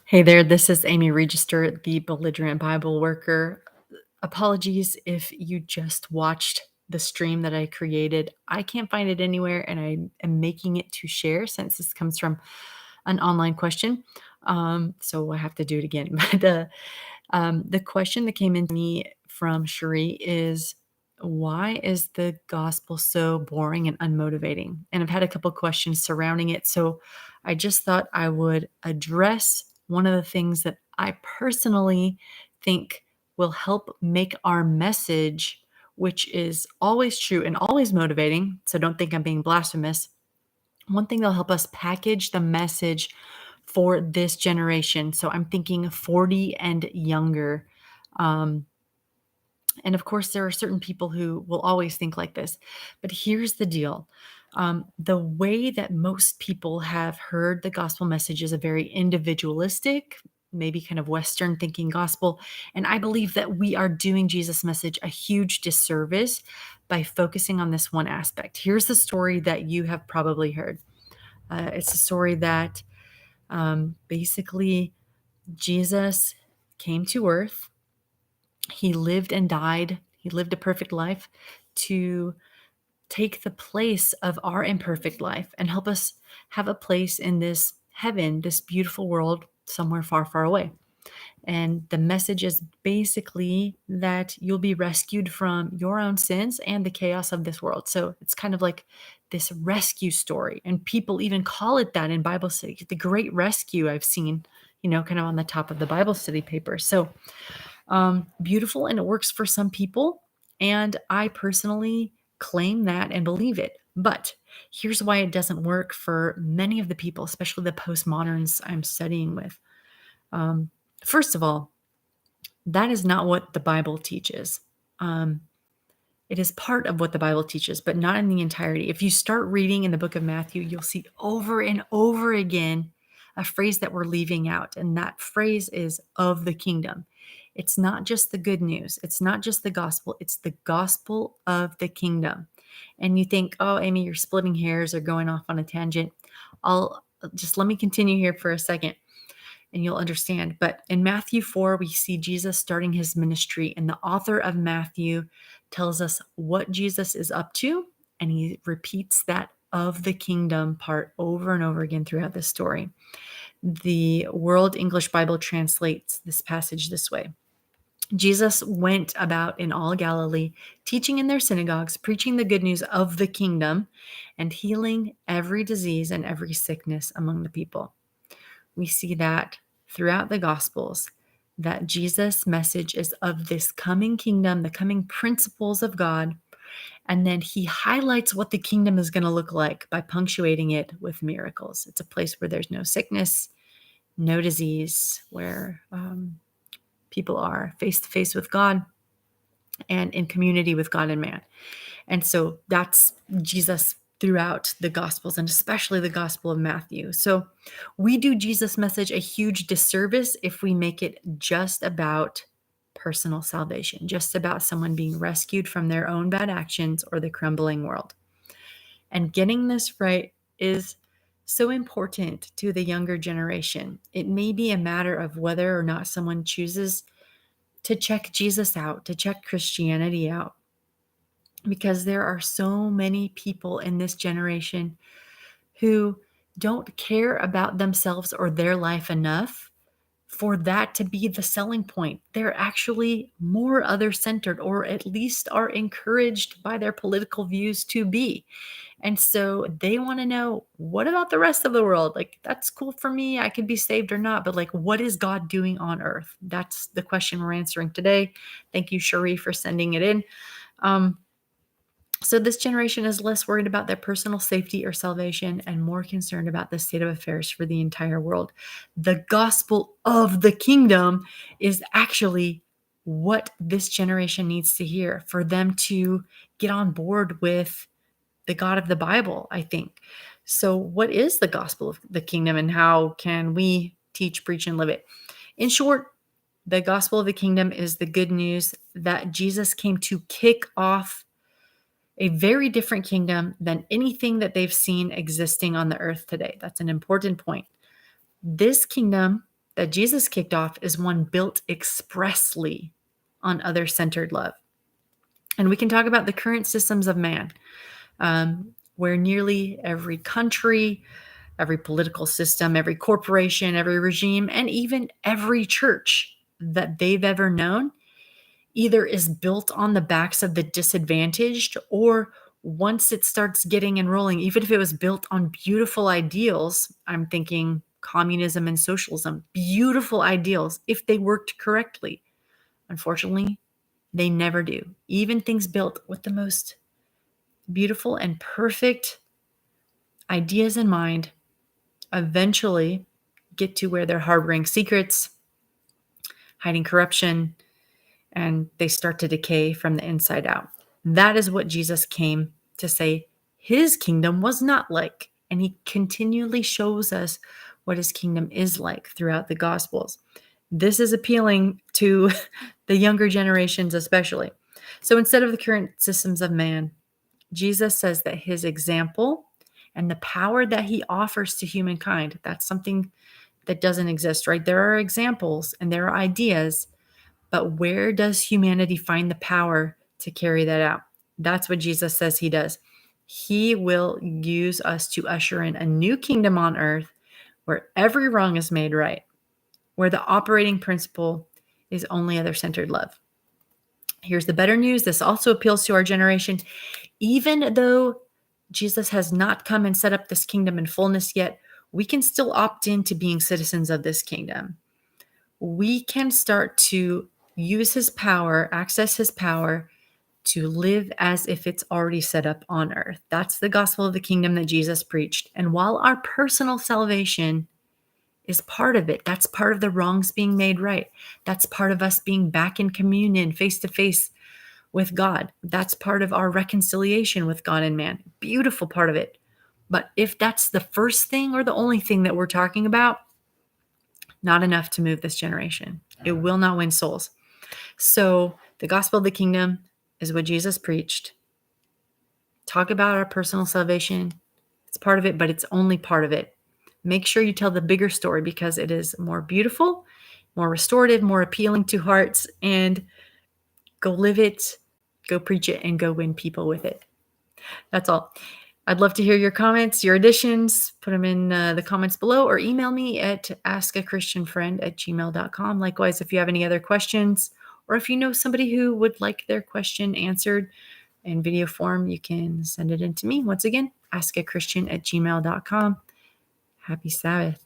Hey there, this is Amy Register, the belligerent Bible worker. Apologies if you just watched the stream that I created. I can't find it anywhere, and I am making it to share since this comes from an online question. So I have to do it again. But the question that came in to me from Cherie is, why is the gospel so boring and unmotivating? And I've had a couple questions surrounding it. So I just thought I would address one of the things that I personally think will help make our message, which is always true and always motivating. So don't think I'm being blasphemous. One thing that'll help us package the message for this generation. So I'm thinking 40 and younger. Um, and of course, there are certain people who will always think like this. But here's the deal. The way that most people have heard the gospel message is a very individualistic, maybe kind of Western thinking gospel. And I believe that we are doing Jesus' message a huge disservice by focusing on this one aspect. Here's the story that you have probably heard. It's a story that basically Jesus came to earth. He lived and died. He lived a perfect life to take the place of our imperfect life and help us have a place in this heaven, this beautiful world somewhere far, far away. And the message is basically that you'll be rescued from your own sins and the chaos of this world. So it's kind of like this rescue story. And people even call it that in Bible study, the great rescue I've seen, kind of on the top of the Bible study paper. So beautiful, and it works for some people. And I personally claim that and believe it. But here's why it doesn't work for many of the people, especially the postmoderns I'm studying with. Um, First of all, that is not what the Bible teaches. Um, it is part of what the Bible teaches, but not in the entirety. If you start reading in the book of Matthew, you'll see over and over again a phrase that we're leaving out, and that phrase is of the kingdom. It's not just the good news, it's not just the gospel, it's the gospel of the kingdom. And you think, oh, Amy, you're splitting hairs or going off on a tangent. I'll just let me continue here for a second and you'll understand. But in Matthew 4, we see Jesus starting his ministry, and the author of Matthew tells us what Jesus is up to, and he repeats that of the kingdom part over and over again throughout this story. The World English Bible translates this passage this way. Jesus went about in all Galilee, teaching in their synagogues, preaching the good news of the kingdom, and healing every disease and every sickness among the people. We see that throughout the Gospels, that Jesus' message is of this coming kingdom, the coming principles of God, and then he highlights what the kingdom is going to look like by punctuating it with miracles. It's a place where there's no sickness, no disease, where people are face to face with God and in community with God and man. And so that's Jesus throughout the Gospels, and especially the Gospel of Matthew. So we do Jesus' message a huge disservice if we make it just about personal salvation, just about someone being rescued from their own bad actions or the crumbling world. And getting this right is so important to the younger generation. It may be a matter of whether or not someone chooses to check Jesus out, to check Christianity out, because there are so many people in this generation who don't care about themselves or their life enough for that to be the selling point. They're actually more other centered, or at least are encouraged by their political views to be. And so they want to know, what about the rest of the world? Like, that's cool for me. I can be saved or not. But like, what is God doing on earth? That's the question we're answering today. Thank you, Cherie, for sending it in. So this generation is less worried about their personal safety or salvation and more concerned about the state of affairs for the entire world. The gospel of the kingdom is actually what this generation needs to hear for them to get on board with the God of the Bible, I think. So what is the gospel of the kingdom, and how can we teach, preach, and live it? In short, the gospel of the kingdom is the good news that Jesus came to kick off a very different kingdom than anything that they've seen existing on the earth today. That's an important point. This kingdom that Jesus kicked off is one built expressly on other-centered love. And we can talk about the current systems of man, where nearly every country, every political system, every corporation, every regime, and even every church that they've ever known either is built on the backs of the disadvantaged, or once it starts getting and rolling, even if it was built on beautiful ideals, I'm thinking communism and socialism, beautiful ideals, if they worked correctly. Unfortunately, they never do. Even things built with the most beautiful and perfect ideas in mind eventually get to where they're harboring secrets, hiding corruption, and they start to decay from the inside out. That is what Jesus came to say his kingdom was not like. And he continually shows us what his kingdom is like throughout the Gospels. This is appealing to the younger generations, especially. So instead of the current systems of man, Jesus says that his example and the power that he offers to humankind, that's something that doesn't exist, right? There are examples and there are ideas, but where does humanity find the power to carry that out? That's what Jesus says he does. He will use us to usher in a new kingdom on earth where every wrong is made right, where the operating principle is only other-centered love. Here's the better news. This also appeals to our generation. Even though Jesus has not come and set up this kingdom in fullness yet, we can still opt into being citizens of this kingdom. We can start to use his power, access his power to live as if it's already set up on earth. That's the gospel of the kingdom that Jesus preached. And while our personal salvation is part of it, that's part of the wrongs being made right. That's part of us being back in communion face to face with God. That's part of our reconciliation with God and man. Beautiful part of it. But if that's the first thing or the only thing that we're talking about, not enough to move this generation. It will not win souls. So the gospel of the kingdom is what Jesus preached. Talk about our personal salvation. It's part of it, but it's only part of it. Make sure you tell the bigger story because it is more beautiful, more restorative, more appealing to hearts, and go live it, go preach it, and go win people with it. That's all. I'd love to hear your comments, your additions. Put them in the comments below or email me at askachristianfriend@gmail.com. Likewise, if you have any other questions or if you know somebody who would like their question answered in video form, you can send it in to me. Once again, askachristian@gmail.com. Happy Sabbath.